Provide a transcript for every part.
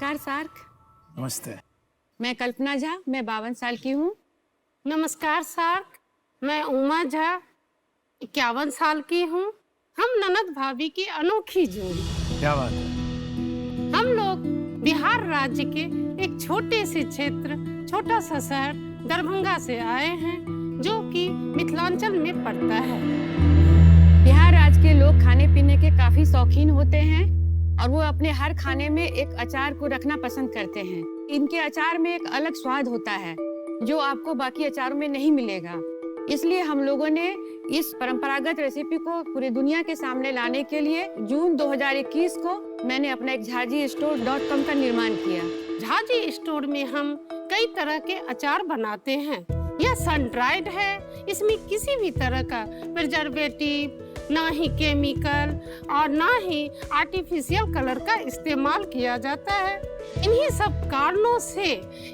नमस्कार सार्क। नमस्ते। मैं कल्पना झा, मैं 52 साल की हूँ। नमस्कार सार्क, मैं उमा झा 51 साल की हूँ। हम ननद भाभी की अनोखी जोड़ी। क्या बात है। हम लोग बिहार राज्य के एक छोटे से क्षेत्र, छोटा सा शहर दरभंगा से आए हैं, जो कि मिथिलांचल में पड़ता है। बिहार राज्य के लोग खाने पीने के काफी शौकीन होते हैं और वो अपने हर खाने में एक अचार को रखना पसंद करते हैं। इनके अचार में एक अलग स्वाद होता है जो आपको बाकी अचारों में नहीं मिलेगा। इसलिए हम लोगों ने इस परंपरागत रेसिपी को पूरी दुनिया के सामने लाने के लिए जून 2021 को मैंने अपना एक jhajistore.com का निर्माण किया। झाजी स्टोर में हम कई तरह के अचार बनाते हैं। यह सन ड्राइड है, इसमें किसी भी तरह का प्रिजर्वेटिव, ना ही केमिकल और ना ही आर्टिफिशियल कलर का इस्तेमाल किया जाता है। इन्हीं सब कारणों से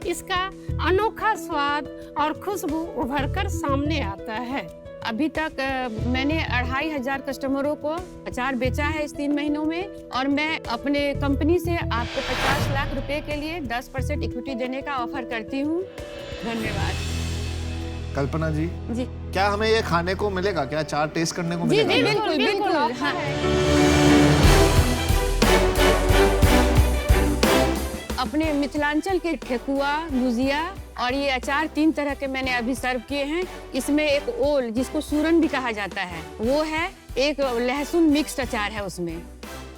इसका अनोखा स्वाद और खुशबू उभर कर सामने आता है। अभी तक मैंने 2500 कस्टमरों को अचार बेचा है इस 3 महीनों में, और मैं अपने कंपनी से आपको 50 लाख रुपए के लिए 10% इक्विटी देने का ऑफर करती हूँ। धन्यवाद। कल्पना जी, क्या हमें ये खाने को मिलेगा? क्या अचार टेस्ट करने को मिलेगा? जी बिल्कुल बिल्कुल। हाँ। अपने मिथिलांचल के ठेकुआ, गुजिया और ये अचार 3 तरह के मैंने अभी सर्व किए हैं। इसमें एक ओल, जिसको सूरन भी कहा जाता है, वो है। एक लहसुन मिक्स्ड अचार है उसमें,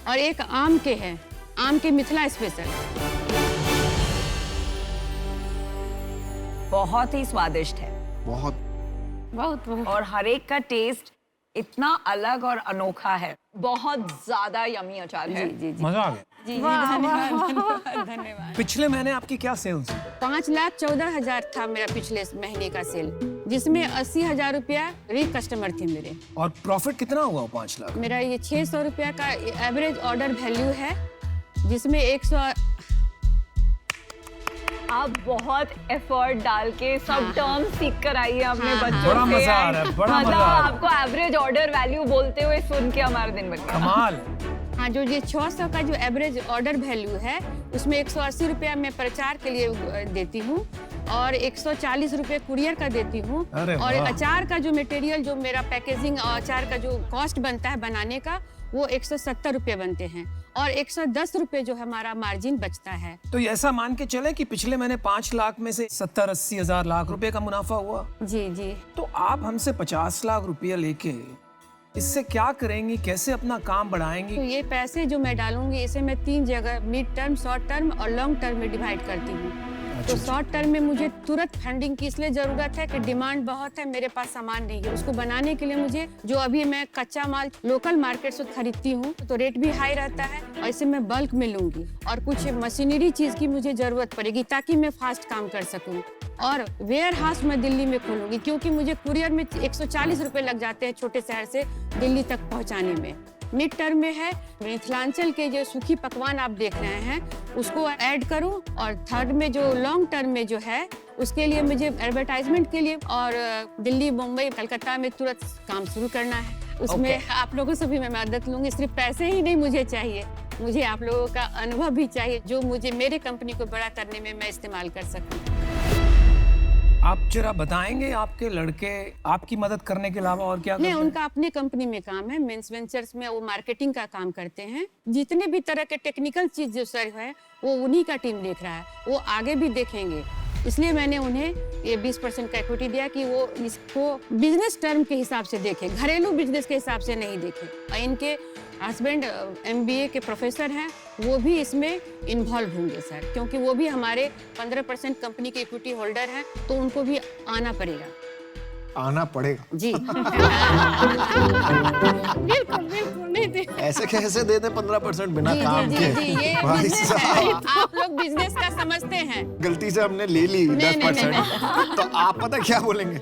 और एक आम के है, आम के मिथिला स्पेशल। बहुत ही स्वादिष्ट है। बहुत बहुत और हर एक का टेस्ट इतना अलग और अनोखा है। बहुत ज्यादा यमी अचार है। जी। मजा आ गया। जी धन्यवाद। धन्यवाद। पिछले महीने आपकी क्या सेल्स? 5,14,000 था मेरा पिछले महीने का सेल, जिसमें 80,000 रुपया कस्टमर थे मेरे। और प्रॉफिट कितना हुआ 5 लाख? मेरा ये 600 रुपया का एवरेज ऑर्डर वैल्यू है, जिसमें 100। आप बहुत एफर्ट डाल के सब टर्म्स सीख कर आई है अपने बच्चों से। बड़ा मजा आ रहा है, बड़ा मतलब मजा आ रहा है। आपको एवरेज ऑर्डर वैल्यू बोलते हुए सुन के हमारा दिन बन गया। कमाल। हाँ, जो ये 600 का जो एवरेज ऑर्डर वैल्यू है, उसमें 180 रुपया मैं प्रचार के लिए देती हूँ और 140 रुपये कुरियर का देती हूँ। अरे और वाह। अचार का जो मटेरियल, जो मेरा पैकेजिंग और अचार का जो कॉस्ट बनता है बनाने का, वो 170 रुपये बनते हैं और 110 रुपये जो हमारा मार्जिन बचता है। तो ऐसा मान के चले कि पिछले महीने 5 लाख में से 70-80 हजार लाख रुपए का मुनाफा हुआ। जी। तो आप हमसे 50 लाख रुपया लेके इससे क्या करेंगी? कैसे अपना काम बढ़ाएंगी? तो ये पैसे जो मैं डालूंगी, इसे मैं 3 जगह, मिड टर्म, शॉर्ट टर्म और लॉन्ग टर्म में डिवाइड करती हूँ। तो शॉर्ट टर्म में मुझे तुरंत फंडिंग की इसलिए जरूरत है कि डिमांड बहुत है, मेरे पास सामान नहीं है। उसको बनाने के लिए मुझे, जो अभी मैं कच्चा माल लोकल मार्केट से खरीदती हूँ, तो रेट भी हाई रहता है और इसे मैं बल्क में लूंगी। और कुछ मशीनरी चीज की मुझे जरूरत पड़ेगी ताकि मैं फास्ट काम कर सकूँ। और वेयर हाउस मैं दिल्ली में खोलूंगी, क्योंकि मुझे कुरियर में 140 रुपये लग जाते हैं छोटे शहर से दिल्ली तक पहुँचाने में। मिड टर्म में है मिथिलांचल के जो सूखी पकवान आप देख रहे हैं, उसको ऐड करूं। और थर्ड में जो लॉन्ग टर्म में जो है, उसके लिए मुझे एडवर्टाइजमेंट के लिए और दिल्ली, मुंबई, कलकत्ता में तुरंत काम शुरू करना है। उसमें आप लोगों से भी मैं मदद लूंगी। सिर्फ पैसे ही नहीं मुझे चाहिए, मुझे आप लोगों का अनुभव भी चाहिए, जो मुझे मेरे कंपनी को बड़ा करने में मैं इस्तेमाल कर सकूँ। आप जरा बताएंगे, आपके लड़के आपकी मदद करने के अलावा और क्या करते नहीं, हैं? उनका अपने कंपनी में काम है, मेंस वेंचर्स में वो मार्केटिंग का काम करते हैं। जितने भी तरह के टेक्निकल चीज जो सर है, वो उन्हीं का टीम देख रहा है, वो आगे भी देखेंगे। इसलिए मैंने उन्हें ये 20% का इक्विटी दिया कि वो इसको बिजनेस टर्म के हिसाब से देखें, घरेलू बिजनेस के हिसाब से नहीं देखें। और इनके हस्बैंड MBA के प्रोफेसर हैं, वो भी इसमें इन्वॉल्व होंगे सर, क्योंकि वो भी हमारे 15% कंपनी के इक्विटी होल्डर हैं, तो उनको भी आना पड़ेगा। आना पड़ेगा जी। बिल्कुल नहीं दे। ऐसे कैसे दे दे 15% बिना काम के? ये भाई बिजनेस है। साहब, आप लोग बिजनेस का समझते हैं। गलती से हमने ले ली नहीं, 10%। तो आप पता क्या बोलेंगे?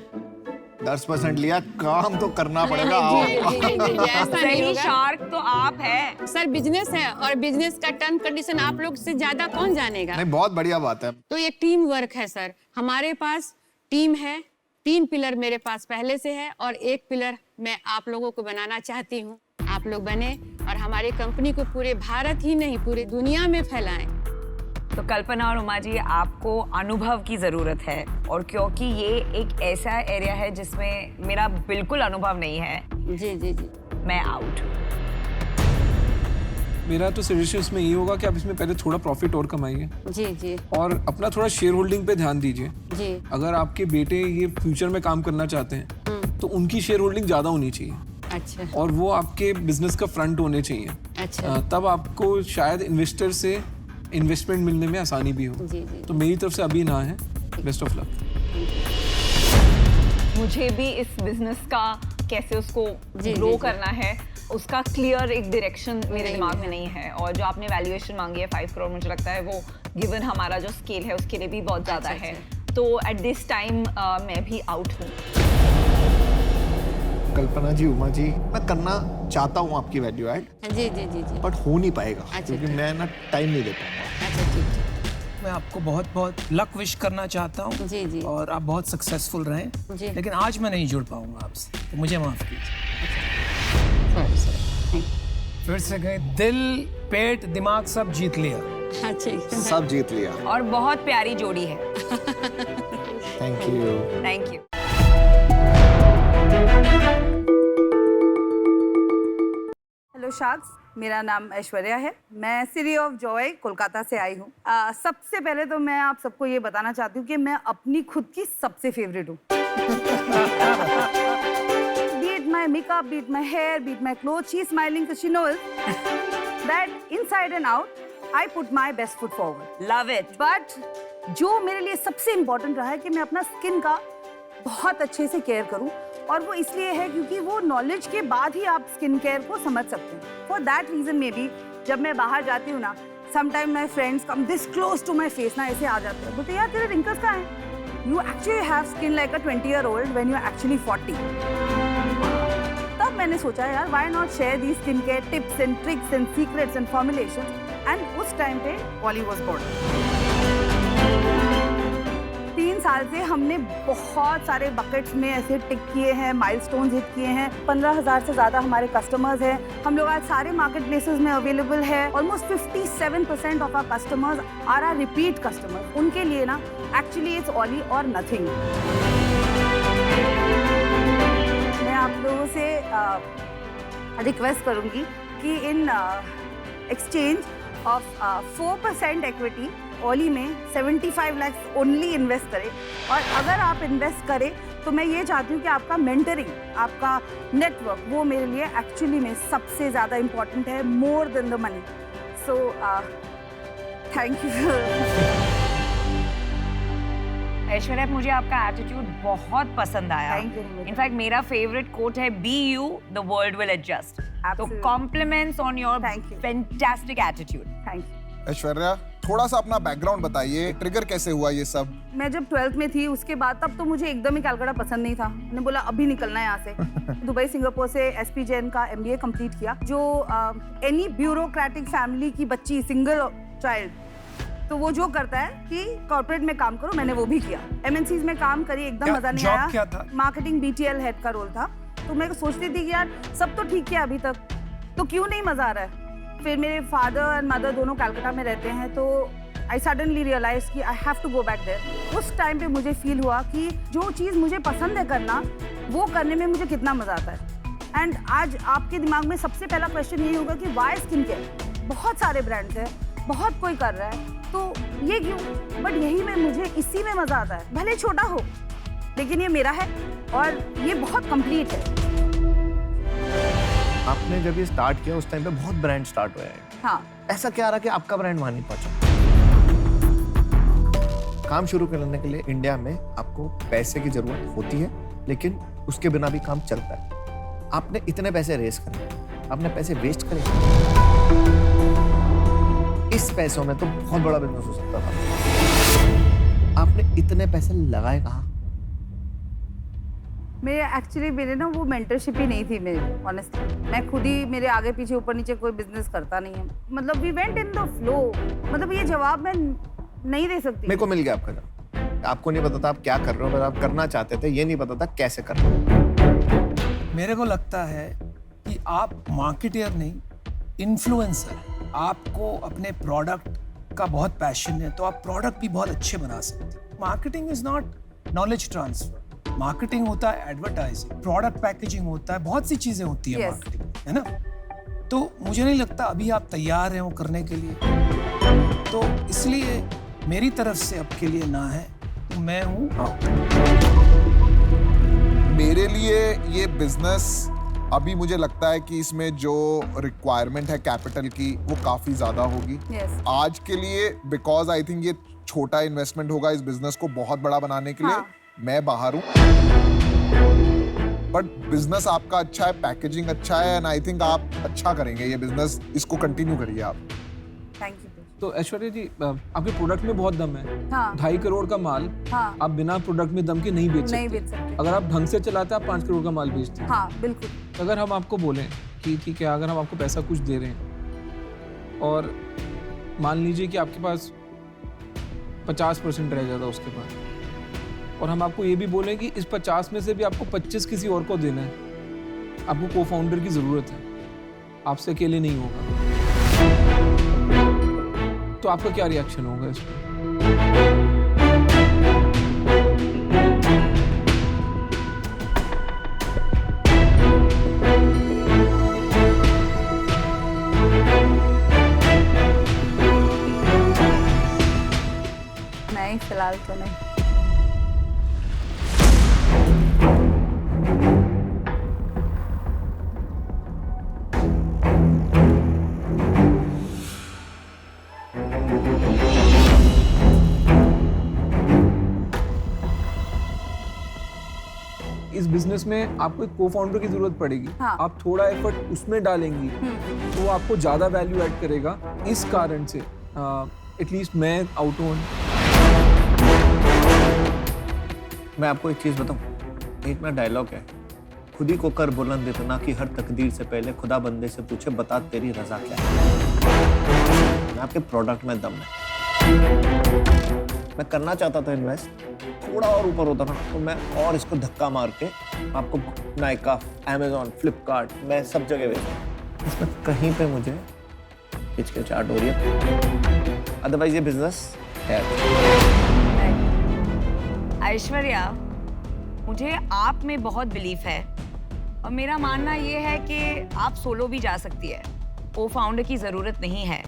10% लिया, काम तो करना पड़ेगा। जी, ऐसा नहीं सही होगा। शार्क तो आप है। सर बिजनेस है, और बिजनेस का टर्म कंडीशन आप लोग से ज्यादा कौन जानेगा। नहीं, बहुत बढ़िया बात है। तो ये टीम वर्क है सर। हमारे पास टीम है, 3 पिलर मेरे पास पहले से है और 1 पिलर मैं आप लोगों को बनाना चाहती हूँ। आप लोग बने और हमारी कंपनी को पूरे भारत ही नहीं, पूरी दुनिया में फैलाएं। तो कल्पना और उमा जी, आपको अनुभव की ज़रूरत है, और क्योंकि ये एक ऐसा एरिया है जिसमें मेरा बिल्कुल अनुभव नहीं है, जी जी जी। मैं आउट। मेरा तो सजेशन इसमें ये होगा कि आप इसमें पहले थोड़ा प्रॉफिट और कमाइए जी जी और अपना थोड़ा शेयर होल्डिंग पे ध्यान दीजिए। जी। अगर आपके बेटे ये फ्यूचर में काम करना चाहते हैं तो उनकी शेयर होल्डिंग ज़्यादा होनी चाहिए अच्छा और वो आपके बिजनेस का फ्रंट होने चाहिए। अच्छा। तब आपको शायद इन्वेस्टर से इन्वेस्टमेंट मिलने में आसानी भी हो। जी जी। तो मेरी तरफ से अभी ना है। Best of luck. मुझे भी इस बिजनेस का कैसे उसको जी, ग्रो जी। करना है, उसका क्लियर एक डायरेक्शन मेरे नहीं दिमाग है। में नहीं है। और जो आपने वैल्यूएशन मांगी है 5 करोड़, मुझे लगता है वो गिवन हमारा जो स्केल है उसके लिए भी बहुत ज़्यादा अच्छा, है। तो एट दिस टाइम मैं भी आउट हूँ। कल्पना जी, उमा जी, मैं करना चाहता हूँ आपकी वैल्यू ऐड, जी जी जी जी। बट हो नहीं पाएगा अच्छा, क्योंकि ठीक। मैं ना टाइम नहीं दे पाऊंगा। अच्छा ठीक ठीक। मैं आपको बहुत बहुत लक विश करना चाहता हूँ जी जी। और आप बहुत सक्सेसफुल रहें, जी। लेकिन आज मैं नहीं जुड़ पाऊंगा आपसे, तो मुझे माफ कीजिए। Sorry sorry. फिर से गए, दिल पेट दिमाग सब जीत लिया। हाँ ठीक है। सब जीत लिया। और बहुत प्यारी जोड़ी है। Thank you. Thank you. Hello sharks, मेरा नाम ऐश्वर्या है। मैं सिटी ऑफ जॉय कोलकाता से आई हूँ। सबसे पहले तो मैं आप सबको ये बताना चाहती हूँ कि मैं अपनी खुद की सबसे फेवरेट हूँ। Beat my makeup, beat my hair, beat my clothes, she's smiling because she knows that inside and out, I put my best foot forward. Love it. But जो मेरे लिए सबसे इम्पोर्टेंट रहा है कि मैं अपना स्किन का बहुत अच्छे से केयर करूं, और वो इसलिए है क्योंकि वो नॉलेज के बाद ही आप स्किन केयर को समझ सकते हैं। फॉर दैट रीजन में भी जब मैं बाहर जाती हूँ ना, sometime my friends come this close to my face ना, ऐसे आ जाते हैं, बोलते यार तेरे रिंकल्स कहाँ हैं? You actually have skin like a 20-year-old when you are actually 40। तब मैंने सोचा यार why not share the skin care tips and tricks and secrets and formulations, and उस टाइम पे ऑली वाज बोर्न। 3 साल से हमने बहुत सारे बकेट्स में ऐसे टिक किए हैं, माइलस्टोन्स हिट किए हैं। 15,000 से ज़्यादा हमारे कस्टमर्स हैं। हम लोग आज सारे मार्केट प्लेसेस में अवेलेबल है। Almost 57% of our customers are are repeat customers. उनके लिए ना एक्चुअली इट्स ऑली और नथिंग। मैं आप लोगों से रिक्वेस्ट करूंगी कि इन एक्सचेंज ऑफ 4% इक्विटी ओली में 75 लाख ओनली इन्वेस्ट करें। और अगर आप इन्वेस्ट करें तो मैं ये चाहती हूँ कि आपका मेंटरिंग, आपका नेटवर्क, वो मेरे लिए एक्चुअली में सबसे ज़्यादा इम्पोर्टेंट है, more than the money. So thank you. Aishwarya, मुझे आपका एटीट्यूड बहुत पसंद आया। Thank you. इनफैक्ट मेरा फेवरेट कोट है, be you the world will adjust. तो Absolutely. Compliments on your Thank you. Fantastic attitude. Thank you. Aishwarya, थोड़ा सा अपना बैकग्राउंड बताइए, ट्रिगर कैसे हुआ ये सब? मैं जब 12th में थी उसके बाद, तब तो मुझे एकदम ही कलकत्ता पसंद नहीं था। मैंने बोला अभी निकलना है यहाँ से। दुबई सिंगापुर से एसपी जैन का MBA कंप्लीट किया। जो एनी ब्यूरोक्रेटिक फैमिली की बच्ची, सिंगल चाइल्ड, तो वो जो करता है कि कॉर्पोरेट में काम करो, मैंने वो भी किया। MNCs में काम करी, एकदम क्या मजा नहीं job आया। क्या था? मार्केटिंग BTL हेड का रोल था। तो मैं सोचती थी कि यार सब तो ठीक है अभी तक, तो क्यों नहीं मजा आ रहा है। फिर मेरे फादर एंड मदर दोनों कलकत्ता में रहते हैं, तो आई सडनली रियलाइज कि I have to go back there. उस टाइम पे मुझे फील हुआ कि जो चीज़ मुझे पसंद है करना, वो करने में मुझे कितना मजा आता है। एंड आज आपके दिमाग में सबसे पहला क्वेश्चन यही होगा कि वाई स्किन केयर? बहुत सारे ब्रांड्स हैं, बहुत कोई कर रहा है, तो ये क्यों? बट यही में मुझे इसी में मजा आता है, भले छोटा हो, लेकिन ये मेरा है और ये बहुत कंप्लीट है। आपने जब ये स्टार्ट किया उस टाइम पे बहुत ब्रांड स्टार्ट हुए हैं। हाँ, ऐसा क्या रहा कि आपका ब्रांड वहां नहीं पहुंचा? काम शुरू करने के लिए इंडिया में आपको पैसे की जरूरत होती है, लेकिन उसके बिना भी काम चलता है। आपने इतने पैसे रेस करे, आपने पैसे वेस्ट करे। इस पैसों में तो बहुत बड़ा बिजनेस हो सकता था। आपने इतने पैसे लगाए कहाँ? मेरे ना वो मेंटरशिप ही नहीं थी मेरी, ऑनेस्टली। मैं खुद ही मेरे आगे पीछे ऊपर नीचे कोई बिजनेस करता नहीं है। मतलब we went in the flow. मतलब ये जवाब मैं नहीं दे सकती। मेरे को मिल गया आपका जवाब। आपको नहीं पता था आप क्या कर रहे हो, बस आप करना चाहते थे, ये नहीं पता था कैसे कर रहे हो। मेरे को लगता है कि आप मार्केटियर नहीं, इन्फ्लुएंसर। आपको अपने प्रोडक्ट का बहुत पैशन है तो आप प्रोडक्ट भी बहुत अच्छे बना सकते हैं। Marketing is not knowledge transfer, marketing होता है एडवर्टाइजिंग, प्रोडक्ट पैकेजिंग होता है, बहुत सी चीजें होती है Yes. मार्केटिंग, है ना? तो मुझे नहीं लगता अभी आप तैयार हैं वो करने के लिए, तो इसलिए मेरी तरफ से आपके लिए ना है, तो मैं हूँ आउट। मेरे लिए ये बिजनेस अभी मुझे लगता है कि इसमें जो रिक्वायरमेंट है कैपिटल की वो काफी ज्यादा होगी Yes. आज के लिए, बिकॉज आई थिंक ये छोटा इन्वेस्टमेंट होगा इस बिजनेस को बहुत बड़ा बनाने के लिए। हाँ. मैं बाहर हूँ, बट बिजनेस आपका अच्छा है, पैकेजिंग अच्छा है, एंड आई थिंक आप अच्छा करेंगे ये बिजनेस, इसको कंटिन्यू करिए आप। Thank you. तो ऐश्वर्या जी, आपके प्रोडक्ट में बहुत दम है। हाँ 2.5 करोड़ का माल हाँ आप बिना प्रोडक्ट में दम के नहीं बेच नहीं सकते। बेच सकते। अगर आप ढंग से चलाते हैं आप 5 करोड़ का माल बेचते हैं। हाँ बिल्कुल। अगर हम आपको बोलें कि ठीक है, अगर हम आपको पैसा कुछ दे रहे हैं और मान लीजिए कि आपके पास 50% रह जाता उसके बाद, और हम आपको ये भी बोलें कि इस 50 में से भी आपको 25 किसी और को देना है, आपको को फाउंडर की ज़रूरत है, आपसे अकेले नहीं होगा, तो आपका क्या रिएक्शन होगा इस पर? नहीं, फिलहाल तो नहीं। इस बिजनेस में आपको एक को फाउंडर की जरूरत पड़ेगी। हाँ। आप थोड़ा एफर्ट उसमें डालेंगी तो वो आपको ज्यादा वैल्यू ऐड करेगा। इस कारण से एटलीस्ट मैं आउट हूँ। मैं आपको एक चीज बताऊं, एक मेरा डायलॉग है, खुद ही को कर बुलंद इतना कि हर तकदीर से पहले खुदा बंदे से पूछे बता तेरी रजा क्या है। मैं आपके प्रोडक्ट में दम है। मैं करना चाहता था इन्वेस्ट, थोड़ा और ऊपर होता ना तो मैं और इसको धक्का मार के आपको नाइका, अमेजोन, फ्लिपकार्ट, मैं सब जगह बेचूं। इसमें कहीं पे मुझे हिचकिचाहट हो रही है, अदरवाइज ये बिजनेस है। ऐश्वर्या, मुझे आप में बहुत बिलीफ है और मेरा मानना ये है कि आप सोलो भी जा सकती है, को फाउंडर की जरूरत नहीं है।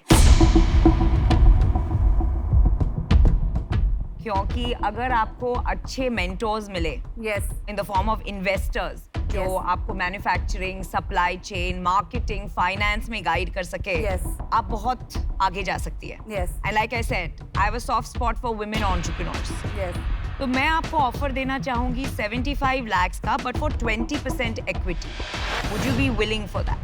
क्योंकि अगर आपको अच्छे मेंटोर्स मिले yes in the form of investors जो Yes. आपको manufacturing, supply chain, marketing, finance में गाइड कर सके, Yes. आप बहुत आगे जा सकती है। Yes and like I said, I have a soft spot for women entrepreneurs. Yes तो मैं आपको ऑफर देना चाहूंगी 75 lakhs का, but for 20% equity. Would you be willing for that?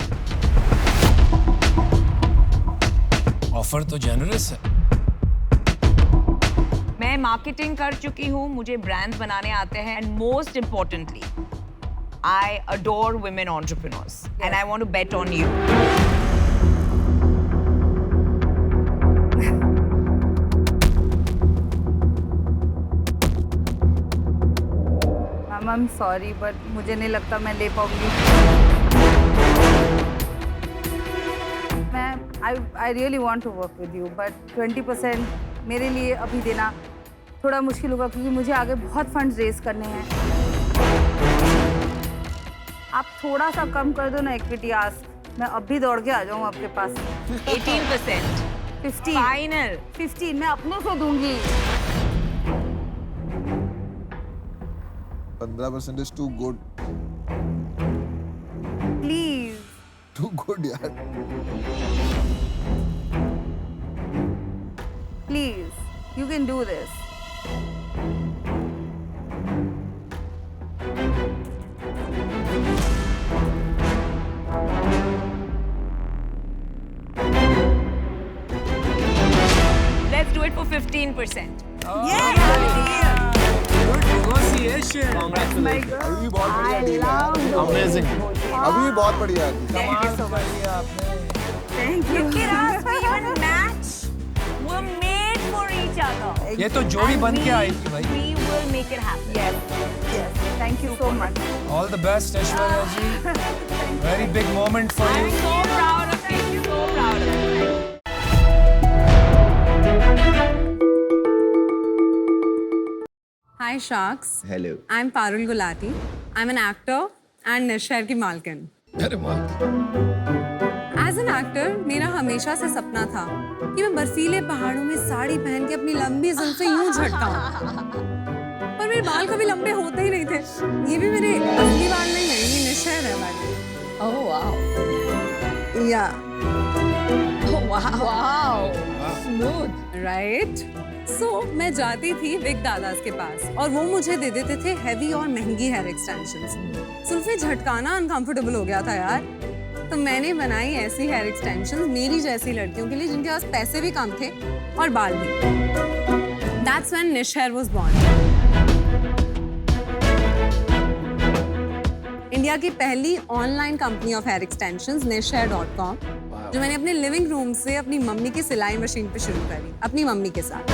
Offer तो जेनरस है। मैं मार्केटिंग कर चुकी हूँ, मुझे ब्रांड्स बनाने आते हैं, and most importantly I adore women entrepreneurs and I want to bet on you. Ma'am I am sorry but मुझे नहीं लगता मैं ले पाऊंगी। मैं I really want to work with you, but 20% मेरे लिए अभी देना थोड़ा मुश्किल होगा क्योंकि मुझे आगे बहुत फंड्स रेज करने हैं। आप थोड़ा सा कम कर दो ना इक्विटी आस्क, मैं अभी दौड़ के आ जाऊँ आपके पास। 18%। 15 फाइनल। 15 मैं अपनों से दूंगी। 15% is too good. Please Too good यार। Please you can do this. Let's do it for 15%. अभी भी बहुत बढ़िया deal है। अमेजिंग। अभी भी बहुत बढ़िया है। Thank you. even match. We're made for each other. ये तो जोड़ी बन के आएगी भाई। We will make it happen. Yes, thank you so much. All the best Aishwarya ji, very big moment for I'm you. so proud of you. So proud of you. Hi Sharks. Hello. I'm Parul Gulati. I'm an actor and Nishher की मालकिन. अरे वाह, As an actor, मेरा हमेशा से सपना था कि मैं बर्फीले पहाड़ों में साड़ी पहन के अपनी लंबी जुल्फें यूं झटकाऊं। पर मेरे बाल कभी लंबे होते ही नहीं थे। ये भी मेरे असली बाल नहीं है, ये निशहर है वाले। Oh wow. या Wow. Smooth. राइट। सो मैं जाती थी विग दादास के पास और वो मुझे दे देते थे हैवी और महंगी हेयर एक्सटेंशंस। जुल्फें झटकाना अनकंफर्टेबल हो गया था यार। तो मैंने बनाई ऐसी हेयर एक्सटेंशंस मेरी जैसी लड़कियों के लिए जिनके पास पैसे भी कम थे और बाल भी। That's when Nishher was born. India की पहली online company of hair extensions Nishher.com, जो मैंने अपने लिविंग रूम से अपनी मम्मी की सिलाई मशीन पे शुरू करी, अपनी मम्मी के साथ।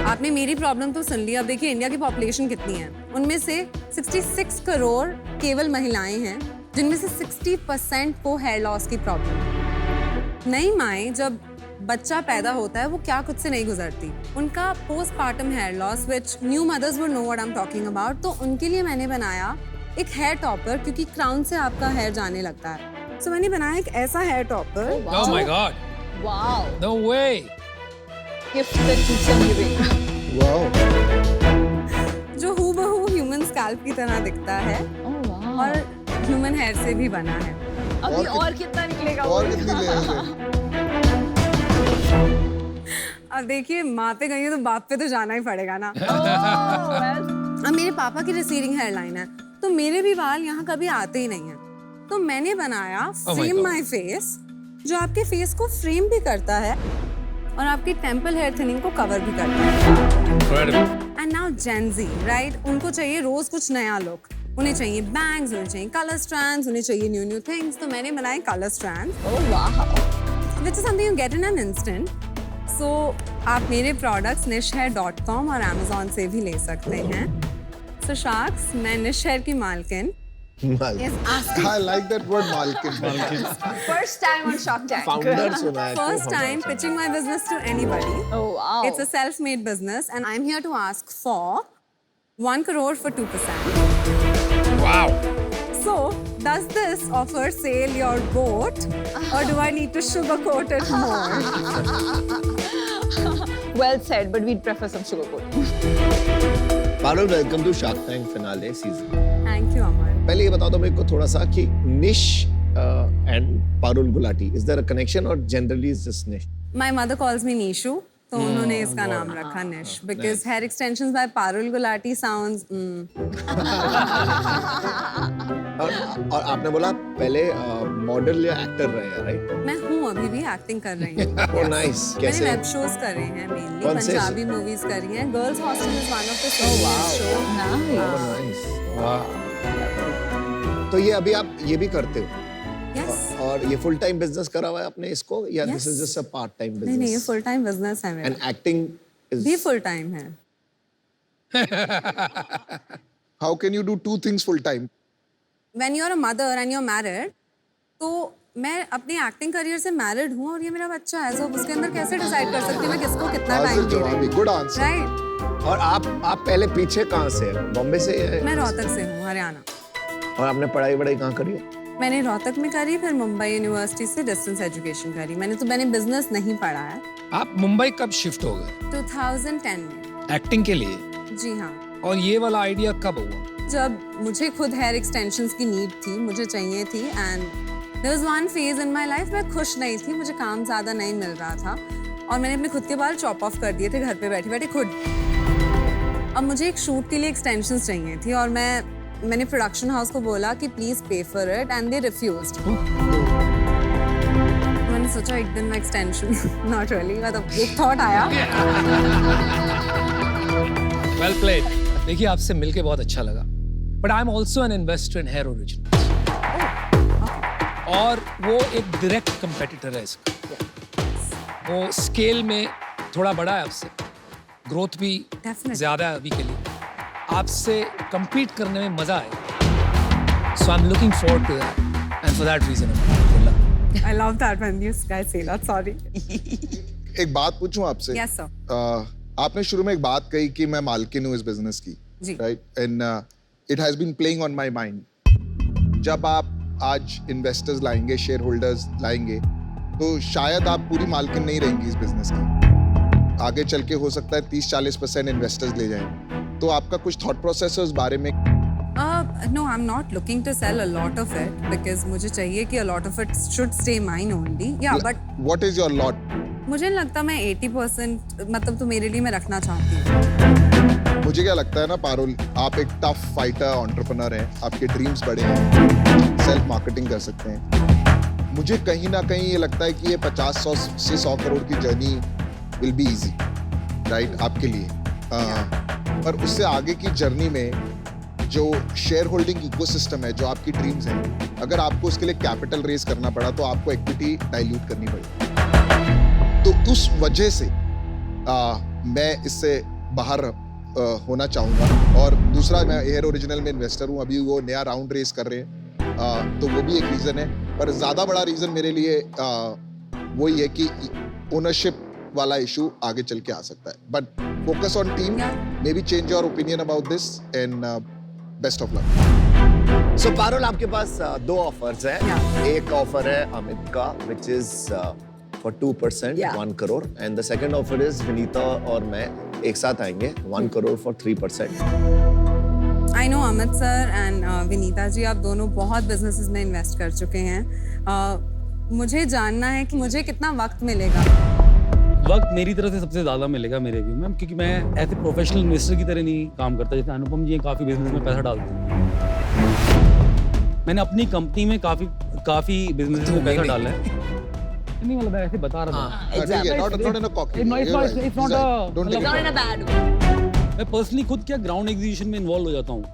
आपने मेरी प्रॉब्लम तो सुन ली। अब देखिए इंडिया की पॉपुलेशन कितनी है, उनमें से 66 करोड़ केवल महिलाएं हैं, जिनमें से 60% को हेयर लॉस की प्रॉब्लम। नई माएँ जब बच्चा पैदा होता है वो क्या खुद से नहीं गुजरती, उनका postpartum hair loss, which new mothers would know what I am talking about. तो उनके लिए मैंने बनाया एक हेयर टॉपर, क्योंकि क्राउन से आपका हेयर जाने लगता है। सो मैंने बनाया एक ऐसा hair topper. oh my god, Wow. no way, Gift that keeps on giving. Wow, जो हूबहू ह्यूमन स्कैल्प की तरह दिखता है Oh wow. और ह्यूमन हेयर से भी बना है। अभी और कितना निकलेगा? और कितनी लेयर्स है? अब देखिए माँ पे गई है तो बाप पे तो जाना ही पड़ेगा ना। Oh, well. अब मेरे पापा की रिसीडिंग हेयर लाइन है तो मेरे भी बाल यहाँ कभी आते ही नहीं हैं। तो मैंने बनाया फ्रेम माई फेस, जो आपके फेस को फ्रेम भी करता है और आपकी टेम्पल हेयर थिनिंग को कवर भी करता है। And now Gen Z, right, उनको चाहिए रोज कुछ नया लुक। उन्हें चाहिए बैंग्स, उन्हें चाहिए कलर स्ट्रैंड्स, उन्हें चाहिए न्यू थिंग्स। तो मैंने बनाए colour strands, Oh wow. which is something you get in an instant. So आप मेरे प्रोडक्ट्स Nishher.com और Amazon से भी ले सकते हैं। So Sharks, मैं निशहर की मालकिन। Yes, asking I like that word मालकिन। First time on Shark Tank. Founder सुना है। first time pitching my business to anybody. Oh wow. It's a self-made business and I'm here to ask for 1 crore for 2%. wow, So, does this offer sail your boat or do I need to sugarcoat it more? Well said, but we'd prefer some sugar coating. Parul, welcome to Shark Tank finale season. Thank you, Amar. पहले ये बताओ तो मेरे को थोड़ा सा कि Nish and Parul Gulati, is there a connection और generally is just Nish? My mother calls me Nishu, तो उन्होंने इसका नाम रखा निश because hair extensions by Parul Gulati sounds और आपने बोला पहले मॉडल या एक्टर रहे हैं, राइट? मैं हूँ अभी भी एक्टिंग कर रही हूँ। ओह नाइस, मैंने कैसे? वेब शोज कर रहे हैं मेनली, कौन से? पंजाबी मूवीज कर रही हैं। Girls hostel is one of the show. Oh nice, तो ये अभी आप ये भी करते हो? यस, और ये फुल टाइम बिजनेस करा हुआ है आपने इसको, या Yes. This is just a part time नहीं नहीं, ये बिजनेस? फुल टाइम बिजनेस है एंड मेरा। एक्टिंग भी इज फुल टाइम है। How can you do two things full time? When you're a mother and you're married, तो मैं अपनी एक्टिंग करियर से मैरिड हूँ और ये मेरा बच्चा है, तो उसके अंदर कैसे डिसाइड कर सकती हूँ मैं किसको कितना टाइम दे रही हूँ। Good answer. राइट, और आप पहले पीछे कहाँ से हैं? बॉम्बे से या? मैं रोहतक से हूँ, हरियाणा। और आपने पढ़ाई कहाँ करी है? मैंने रोहतक में करी, फिर मुंबई यूनिवर्सिटी से डिस्टेंस एजुकेशन करी। मैंने बिजनेस नहीं पढ़ा है। आप मुंबई कब शिफ्ट हो गए 2010 में। एक्टिंग के लिए? जी हाँ, और ये वाला आइडिया कब हुआ? जब मुझे खुद हेयर एक्सटेंशंस की नीड थी, मुझे चाहिए थी, and there was one phase in my life मैं खुश नहीं थी, मुझे काम ज़्यादा नहीं मिल रहा था और मैंने अपने खुद के बाल चॉप ऑफ कर दिए थे घर पे बैठे बैठे खुद। अब मुझे एक शूट के लिए एक्सटेंशंस चाहिए थी और मैंने प्रोडक्शन हाउस को बोला कि प्लीज़ पे for it and they refused. मैंने सोचा एक दिन मैं एक्सटेंशन नॉट रियली, मतलब एक थॉट आया। Well played. देखिए आपसे मिलके बहुत अच्छा लगा, but I am also an investor in hair originals, और वो एक डायरेक्ट कंपेटिटर है इसका। वो स्केल में थोड़ा बड़ा है आपसे, ग्रोथ भी Definitely. ज्यादा है अभी के लिए, आपसे compete करने में मजा आएगा। So I'm looking forward to that, and for that reason I love that when you guys say that. Sorry. एक बात पूछूं आपसे? Yes sir. आपने शुरू में एक बात कही कि मैं मालकिन हूँ इस बिजनेस की, जी। Right? And it has been playing on my mind. जब आप आज इन्वेस्टर्स लाएंगे, शेयर होल्डर्स लाएंगे, तो शायद आप पूरी मालकिन नहीं रहेंगी इस बिजनेस की। आगे चल के हो सकता है 30-40% इन्वेस्टर्स ले जाएं। तो आपका कुछ थॉट प्रोसेस है उस बारे में? No, I'm not looking to sell a lot of it because मुझे चाहिए कि a lot of it should stay mine only. Yeah, but What is your lot? मुझे नहीं लगता मैं 80% मतलब तो मेरे लिए मैं रखना चाहती हूँ। मुझे क्या लगता है ना पारुल, आप एक टफ फाइटर एंटरप्रेन्योर हैं, आपके ड्रीम्स बड़े हैं, सेल्फ मार्केटिंग कर सकते हैं। मुझे कहीं ना कहीं ये लगता है कि ये 50 से 100 करोड़ की journey will be easy, right, आपके लिए। पर उससे आगे की जर्नी में जो शेयर होल्डिंग इकोसिस्टम है, जो आपकी ड्रीम्स हैं, अगर आपको उसके लिए कैपिटल रेज करना पड़ा तो आपको इक्विटी डाइल्यूट करनी पड़ेगी। तो उस वजह से मैं इससे बाहर होना चाहूँगा। और दूसरा, मैं एयर ओरिजिनल में इन्वेस्टर हूँ, अभी वो नया राउंड रेज कर रहे हैं, तो वो भी एक रीज़न है। पर ज़्यादा बड़ा रीज़न मेरे लिए वही है कि ओनरशिप वाला इशू आगे चल के आ सकता है। But focus on team, maybe change your opinion about this and best of luck. So Parul, आपके पास 2 ऑफर्स हैं। एक ऑफर है अमित का, which is for 2%, 1 crore, and the second offer is Vinita और मैं एक साथ आएंगे 1 crore for 3%। I know Amit sir and Vinita ji, आप दोनों बहुत बिजनेसेस में इन्वेस्ट कर चुके हैं। मुझे जानना है कि मुझे कितना वक्त मिलेगा। वक्त मेरी तरफ से सबसे ज़्यादा मिलेगा मेरे व्यू में, क्योंकि मैं ऐसे प्रोफेशनल इन्वेस्टर की तरह नहीं काम करता जैसे अनुपम जी काफ़ी बिजनेस में पैसा डालते हैं। मैंने अपनी कंपनी में काफ़ी बिजनेस में पैसा डाला है। नहीं, मतलब मैं ऐसे बता रहा था। मैं पर्सनली खुद क्या ग्राउंड एग्जीक्यूशन में इन्वॉल्व हो जाता हूँ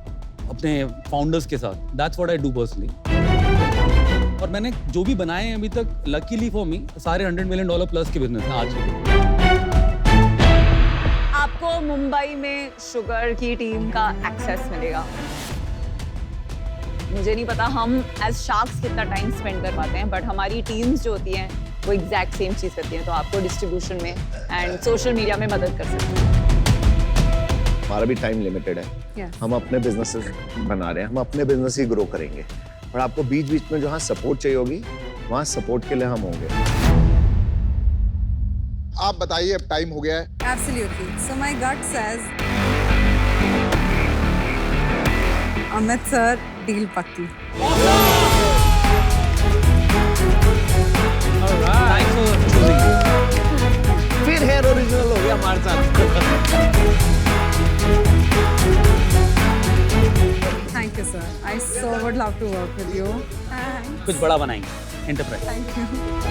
अपने फाउंडर्स के साथ। That's what I do personally. और मैंने जो भी बनाए हैं अभी तक, लकीली फॉर मी, सारे $100 मिलियन प्लस के बिजनेस हैं आज के। आपको मुंबई में शुगर की टीम का एक्सेस मिलेगा। मुझे नहीं पता हम एज शार्क्स कितना टाइम स्पेंड कर पाते हैं, बट हमारी टीम्स जो होती हैं वो एग्जैक्ट सेम चीज़ करती हैं। तो आपको डिस्ट्रीब्यूशन में एंड सोशल मीडिया में मदद कर सकते हैं। हमारा भी टाइम लिमिटेड है। Yes. हम अपने बिजनेसेस बना रहे हैं, हम अपने बिजनेस ही ग्रो करेंगे, और आपको बीच बीच में जहाँ सपोर्ट चाहिए होगी वहाँ सपोर्ट के लिए हम होंगे। आप बताइए, अब टाइम हो गया है। Absolutely. So my gut says Amit sir, deal पक्की। फिर हेयर ओरिजिनल हो गया हमारे साथ। Thank you, sir. I so would love to work with you. कुछ बड़ा बनाएंगे, एंटरप्राइज। Thank you.